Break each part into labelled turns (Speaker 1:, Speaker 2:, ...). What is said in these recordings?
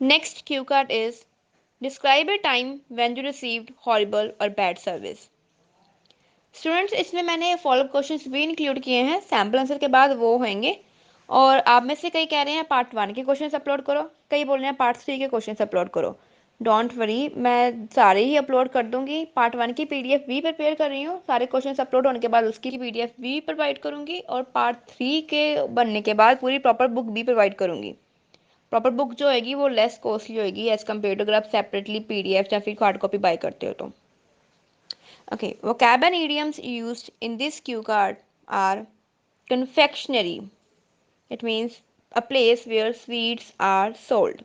Speaker 1: Next cue card is describe a time when you received horrible or bad service. Students इसमें मैंने follow questions भी include किए हैं, sample answer के बाद वो होंगे। और आप में से कई कह रहे हैं पार्ट 1 के क्वेश्चंस अपलोड करो, कई बोल रहे हैं पार्ट 3 के क्वेश्चंस अपलोड करो। डोंट वरी, मैं सारे ही अपलोड कर दूंगी। पार्ट 1 की पीडीएफ भी प्रिपेयर कर रही हूँ, सारे क्वेश्चंस अपलोड होने के बाद उसकी पीडीएफ भी प्रोवाइड करूंगी, और पार्ट 3 के बनने के बाद पूरी प्रॉपर बुक भी प्रोवाइड करूंगी। प्रॉपर बुक जो होगी वो लेस कॉस्टली होगी एज कम्पेयर टू अगर आप सेपरेटली पीडीएफ या फिर हार्ड कॉपी बाय करते हो तो। Okay, vocab and idioms used in this cue card are confectionery. It means a place where sweets are sold.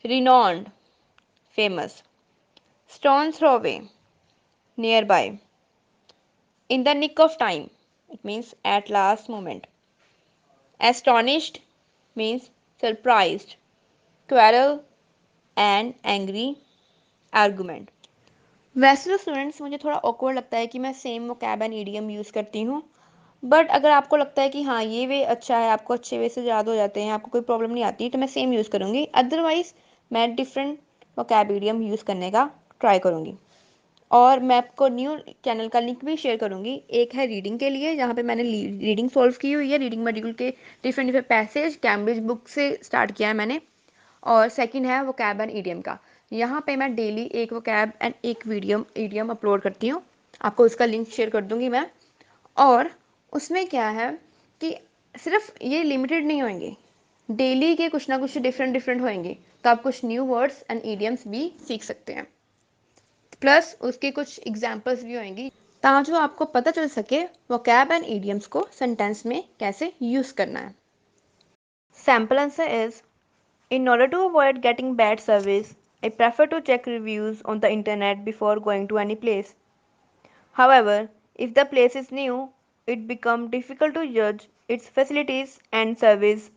Speaker 1: Renowned, famous. Stone's throw away, nearby. In the nick of time, it means at last moment. Astonished means surprised. Quarrel and angry argument. वैसे तो students मुझे थोड़ा awkward लगता है कि मैं same vocab and idiom use करती हूँ, बट अगर आपको लगता है कि हाँ ये वे अच्छा है, आपको अच्छे वे से याद हो जाते हैं, आपको कोई प्रॉब्लम नहीं आती, तो मैं सेम यूज़ करूँगी। अदरवाइज़ मैं डिफरेंट वोकैब ईडियम यूज़ करने का ट्राई करूँगी। और मैं आपको न्यू चैनल का लिंक भी शेयर करूँगी। एक है रीडिंग के लिए, जहाँ पे मैंने रीडिंग सॉल्व की हुई है, रीडिंग मॉड्यूल के different different passage Cambridge book से स्टार्ट किया है मैंने। और सेकंड है वोकैब एंड ईडियम का, यहाँ पे मैं डेली एक वोकैब एंड एक ईडियम अपलोड करती हूँ। आपको उसका लिंक शेयर कर दूंगी मैं। और उसमें क्या है कि सिर्फ ये लिमिटेड नहीं होंगे, डेली के कुछ ना कुछ डिफरेंट डिफरेंट होंगे, तो आप कुछ न्यू वर्ड्स एंड ईडियम्स भी सीख सकते हैं। प्लस उसके कुछ एग्जाम्पल्स भी होंगी, ताकि जो आपको पता चल सके वोकैब एंड ईडियम्स को सेंटेंस में कैसे यूज़ करना है। Sample answer is In order to avoid getting bad service, I prefer to check reviews on the internet before going to any place. However, if the place is new, it becomes difficult to judge its facilities and service,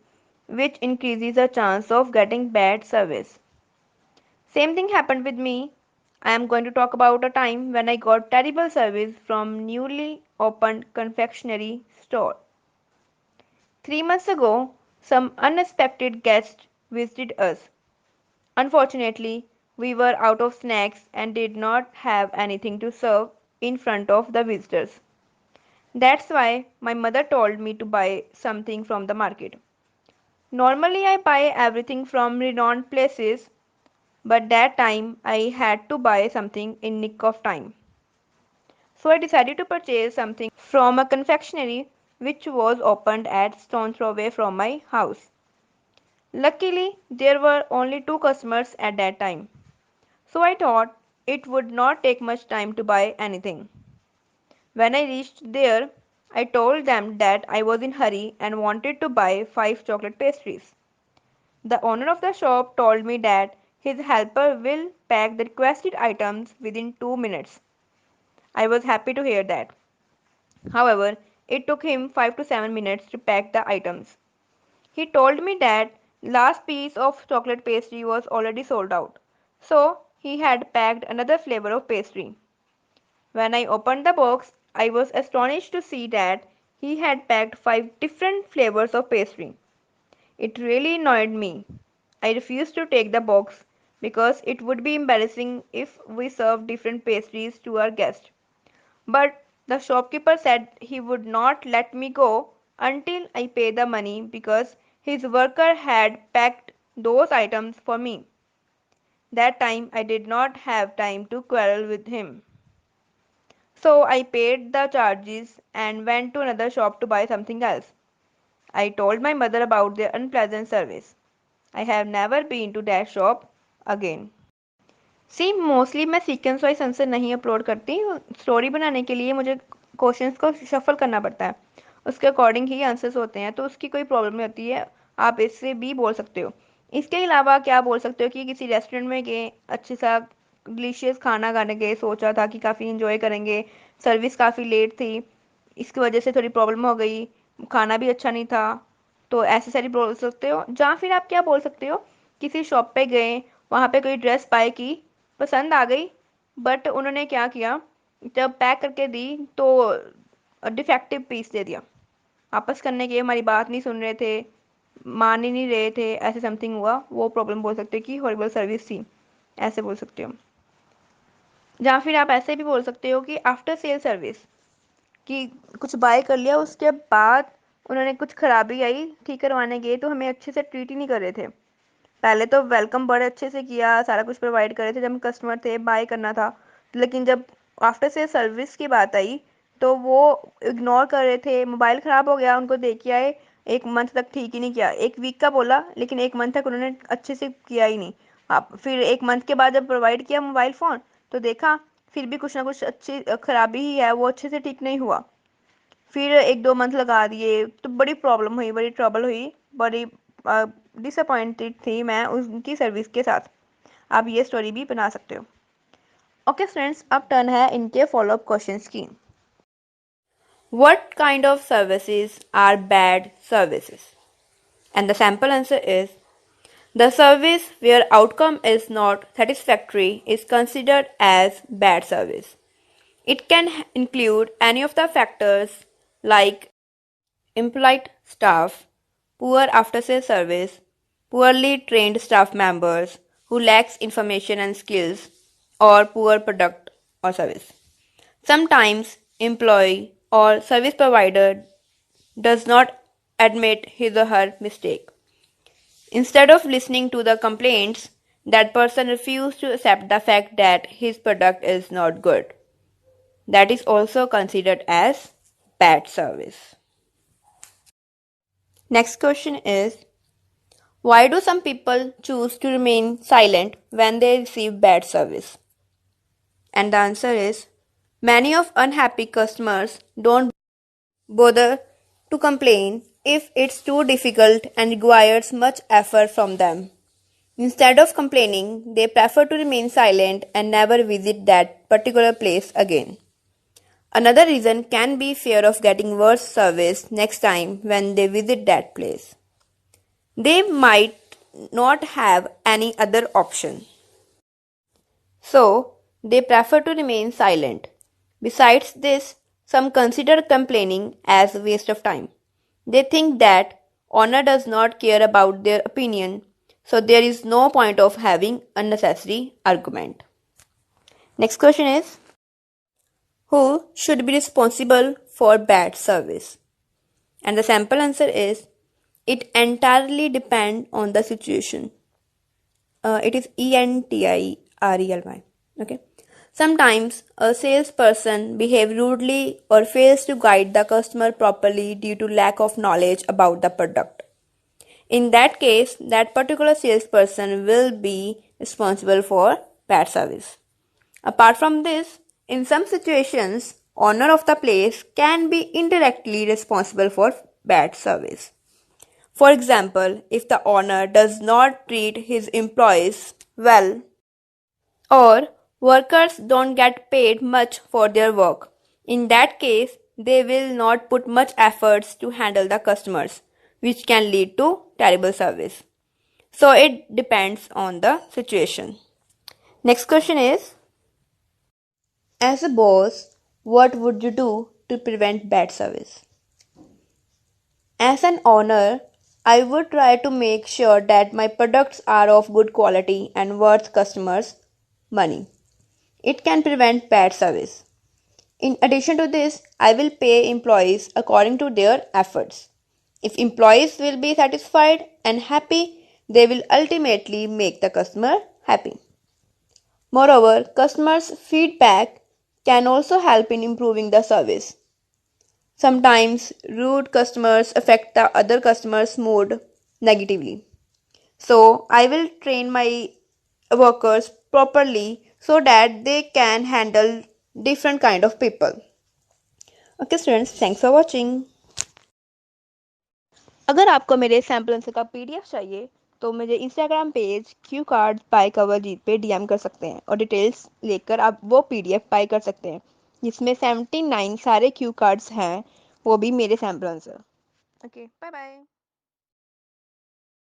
Speaker 1: which increases the chance of getting bad service. Same thing happened with me. I am going to talk about a time when I got terrible service from newly opened confectionery store. 3 months ago, some unexpected guest visited us. Unfortunately, we were out of snacks and did not have anything to serve in front of the visitors. That's why my mother told me to buy something from the market. Normally, I buy everything from renowned places, but that time I had to buy something in nick of time. So I decided to purchase something from a confectionery which was opened at stone's throw away from my house. Luckily, there were only 2 customers at that time. So I thought it would not take much time to buy anything. When I reached there, I told them that I was in a hurry and wanted to buy 5 chocolate pastries. The owner of the shop told me that his helper will pack the requested items within 2 minutes. I was happy to hear that. However, it took him 5 to 7 minutes to pack the items. He told me that last piece of chocolate pastry was already sold out, so he had packed another flavor of pastry. When I opened the box, I was astonished to see that he had packed 5 different flavors of pastry. It really annoyed me. I refused to take the box because it would be embarrassing if we served different pastries to our guests. But the shopkeeper said he would not let me go until I pay the money because his worker had packed those items for me. That time I did not have time to quarrel with him. So I paid the charges and went to another shop to buy something else. I told my mother about their unpleasant service. I have never been to that shop again. See mostly मैं sequence wise answer नहीं upload करती। Story बनाने के लिए मुझे questions को shuffle करना पड़ता है, उसके अकॉर्डिंग ही आंसर्स होते हैं, तो उसकी कोई प्रॉब्लम नहीं होती है। आप इससे भी बोल सकते हो। इसके अलावा क्या बोल सकते हो कि किसी रेस्टोरेंट में गए, अच्छे सा डिलीशियस खाना खाने गए, सोचा था कि काफ़ी इंजॉय करेंगे, सर्विस काफ़ी लेट थी, इसकी वजह से थोड़ी प्रॉब्लम हो गई, खाना भी अच्छा नहीं था, तो ऐसे सारी बोल सकते हो। या फिर आप क्या बोल सकते हो, किसी शॉप पे गए, वहाँ पे कोई ड्रेस बाय की, पसंद आ गई, बट उन्होंने क्या किया, जब पैक करके दी तो डिफेक्टिव पीस दे दिया। वापस करने के हमारी बात नहीं सुन रहे थे, मान ही नहीं रहे थे, ऐसे समथिंग हुआ, वो प्रॉब्लम बोल सकते हो कि हॉरिबल सर्विस थी, ऐसे बोल सकते हो। या फिर आप ऐसे भी बोल सकते हो कि आफ्टर सेल सर्विस, कि कुछ बाय कर लिया उसके बाद उन्होंने कुछ खराबी आई, ठीक करवाने गए तो हमें अच्छे से ट्रीट ही नहीं कर रहे थे। पहले तो वेलकम बड़े अच्छे से किया, सारा कुछ प्रोवाइड कर रहे थे जब हम कस्टमर थे, बाय करना था, लेकिन जब आफ्टर से सर्विस की बात आई तो वो इग्नोर कर रहे थे। मोबाइल ख़राब हो गया, उनको दे के आए, 1 मंथ तक ठीक ही नहीं किया। 1 वीक का बोला, लेकिन 1 मंथ तक उन्होंने अच्छे से किया ही नहीं। आप फिर 1 मंथ के बाद जब प्रोवाइड किया मोबाइल फ़ोन, तो देखा फिर भी कुछ ना कुछ अच्छी खराबी ही है, वो अच्छे से ठीक नहीं हुआ। फिर 1-2 मंथ लगा दिए, तो बड़ी प्रॉब्लम हुई, बड़ी ट्रबल हुई, बड़ी डिसअपॉइंटेड थी मैं उनकी सर्विस के साथ। आप ये स्टोरी भी बना सकते हो। ओके फ्रेंड्स, अब टर्न है इनके फॉलोअप क्वेश्चंस की। What kind of services are bad services? And the sample answer is the service where outcome is not satisfactory is considered as bad service. It can include any of the factors like impolite staff, poor after-sales service, poorly trained staff members who lacks information and skills, or poor product or service. Sometimes employee or service provider does not admit his or her mistake. Instead of listening to the complaints, that person refuses to accept the fact that his product is not good. That is also considered as bad service. Next question is, why do some people choose to remain silent when they receive bad service? And the answer is, many of unhappy customers don't bother to complain if it's too difficult and requires much effort from them. Instead of complaining, they prefer to remain silent and never visit that particular place again. Another reason can be fear of getting worse service next time when they visit that place. They might not have any other option, so they prefer to remain silent. Besides this, some consider complaining as a waste of time. They think that owner does not care about their opinion, so there is no point of having unnecessary argument. Next question is, who should be responsible for bad service? And the sample answer is, it entirely depends on the situation. It is ENTIRELY. Okay. Sometimes a salesperson behaves rudely or fails to guide the customer properly due to lack of knowledge about the product. In that case, that particular salesperson will be responsible for bad service. Apart from this, in some situations, owner of the place can be indirectly responsible for bad service. For example, if the owner does not treat his employees well, or workers don't get paid much for their work, in that case, they will not put much efforts to handle the customers, which can lead to terrible service. So it depends on the situation. Next question is, as a boss, what would you do to prevent bad service? As an owner, I would try to make sure that my products are of good quality and worth customers' money. It can prevent bad service. In addition to this, I will pay employees according to their efforts. If employees will be satisfied and happy, they will ultimately make the customer happy. Moreover, customers' feedback can also help in improving the service. Sometimes rude customers affect the other customer's mood negatively. So, I will train my workers properly so that they can handle different kind of people. Okay students, thanks for watching. अगर आपको मेरे sample answer का PDF चाहिए तो मुझे Instagram page Q card by Kawarjeet पे DM कर सकते हैं और डिटेल्स लेकर आप वो पीडीएफ बाय कर सकते हैं, जिसमें 79 सारे क्यू कार्ड्स हैं, वो भी मेरे sample answer. Okay, bye bye.